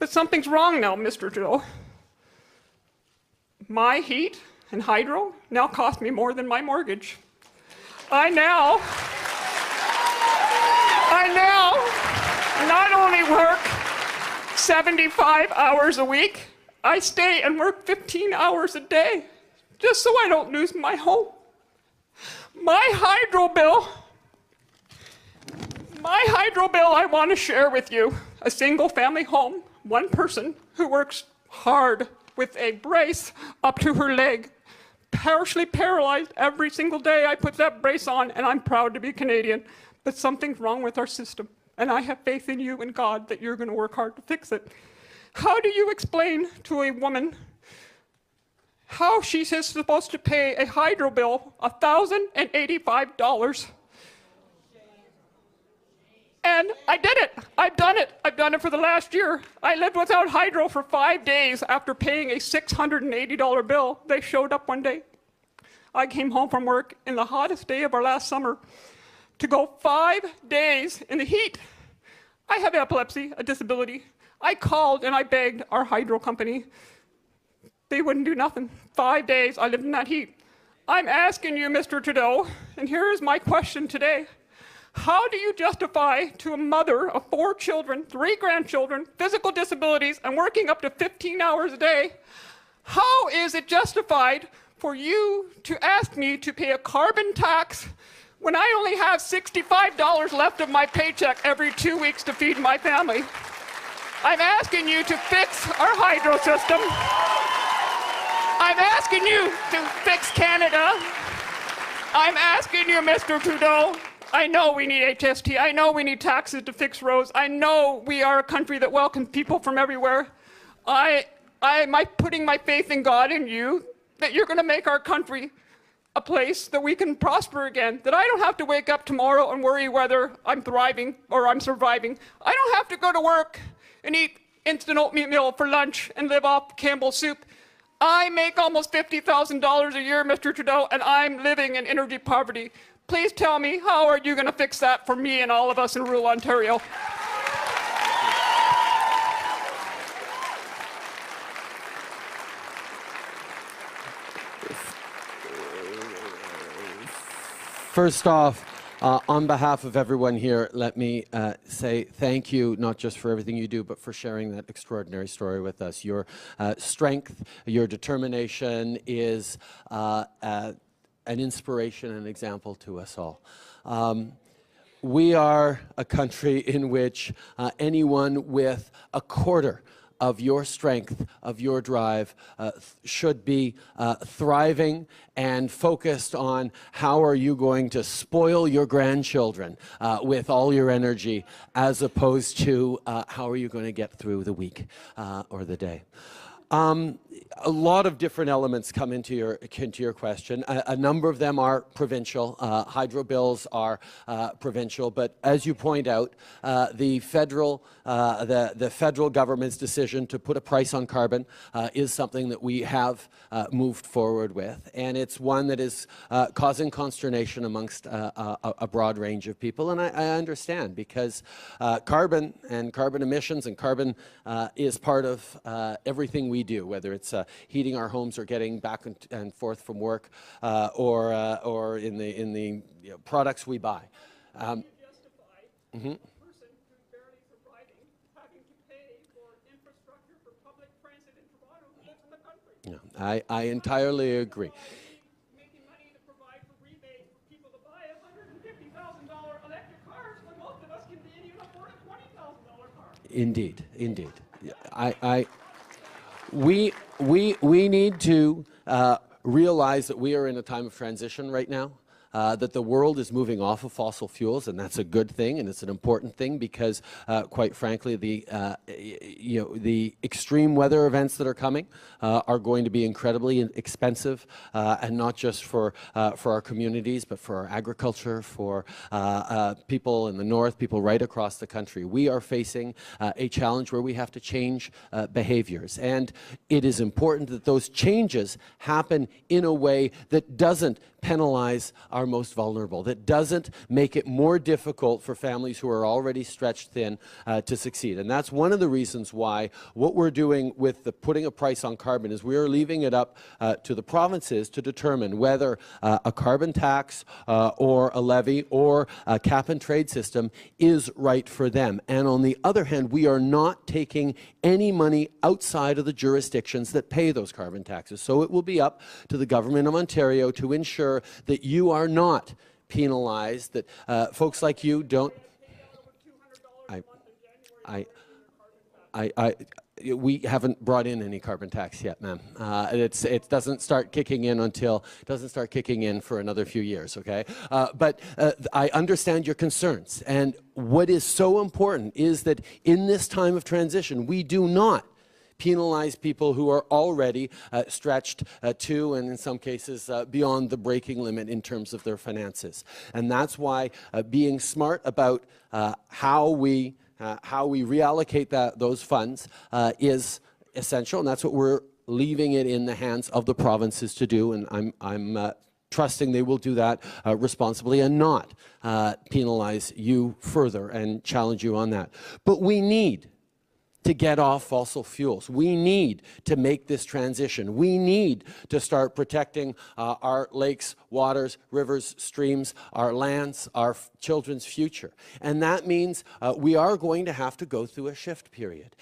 But something's wrong now, Mr. Trudeau. My heat and hydro now cost me more than my mortgage. I now not only work 75 hours a week, I stay and work 15 hours a day just so I don't lose my home. My hydro bill, I want to share with you. A single family home, one person who works hard with a brace up to her leg, partially paralyzed every single day. I put that brace on and I'm proud to be Canadian, but something's wrong with our system. And I have faith in you and God that you're going to work hard to fix it. How do you explain to a woman how she's supposed to pay a hydro bill $1,085? And I did it. I've done it. I've done it for the last year. I lived without hydro for 5 days after paying a $680 bill. They showed up one day. I came home from work in the hottest day of our last summer to go 5 days in the heat. I have epilepsy, a disability. I called and I begged our hydro company. They wouldn't do nothing. 5 days I lived in that heat. I'm asking you, Mr. Trudeau, and here is my question today. How do you justify to a mother of 4 children, 3 grandchildren, physical disabilities, and working up to 15 hours a day, how is it justified for you to ask me to pay a carbon tax when I only have $65 left of my paycheck every 2 weeks to feed my family? I'm asking you to fix our hydro system. I'm asking you to fix Canada. I'm asking you, Mr. Trudeau, I know we need HST. I know we need taxes to fix roads. I know we are a country that welcomes people from everywhere. I'm putting my faith in God and you that you're going to make our country a place that we can prosper again, that I don't have to wake up tomorrow and worry whether I'm thriving or I'm surviving. I don't have to go to work and eat instant oatmeal for lunch and live off Campbell's soup. I make almost $50,000 a year, Mr. Trudeau, and I'm living in energy poverty. Please tell me, how are you going to fix that for me and all of us in rural Ontario? First off, on behalf of everyone here, let me say thank you, not just for everything you do, but for sharing that extraordinary story with us. Your strength, your determination is an inspiration and example to us all. We are a country in which anyone with a quarter of your strength, of your drive, should be thriving and focused on how are you going to spoil your grandchildren with all your energy, as opposed to how are you going to get through the week or the day. A lot of different elements come into your question. A number of them are provincial. Hydro bills are provincial, but as you point out, the federal government's decision to put a price on carbon is something that we have moved forward with, and it's one that is causing consternation amongst a broad range of people, and I understand, because carbon and carbon emissions and carbon is part of everything we do, whether it's heating our homes or getting back and forth from work, or in the products we buy. I entirely agree. Making money to provide for rebates for people to buy $150,000 electric cars when most of us can even afford a $20,000 car. Indeed, indeed. We need to realize that we are in a time of transition right now, that the world is moving off of fossil fuels, and that's a good thing, and it's an important thing, because quite frankly, the extreme weather events that are coming are going to be incredibly expensive, and not just for our communities, but for our agriculture, for people in the north, people right across the country. We are facing a challenge where we have to change behaviors, and it is important that those changes happen in a way that doesn't penalize our most vulnerable, that doesn't make it more difficult for families who are already stretched thin to succeed. And that's one of the reasons why what we're doing with the putting a price on carbon is we are leaving it up to the provinces to determine whether a carbon tax or a levy or a cap and trade system is right for them. And on the other hand, we are not taking any money outside of the jurisdictions that pay those carbon taxes. So it will be up to the government of Ontario to ensure that you are not penalized, that folks like you don't. We haven't brought in any carbon tax yet, ma'am. It doesn't start kicking in for another few years, okay? But I understand your concerns. And what is so important is that in this time of transition, we do not penalize people who are already stretched to, and in some cases, beyond the breaking limit in terms of their finances. And that's why being smart about how we reallocate those funds is essential, and that's what we're leaving it in the hands of the provinces to do, and I'm trusting they will do that responsibly and not penalize you further and challenge you on that. But we need to get off fossil fuels. We need to make this transition. We need to start protecting our lakes, waters, rivers, streams, our lands, our children's future. And that means we are going to have to go through a shift period.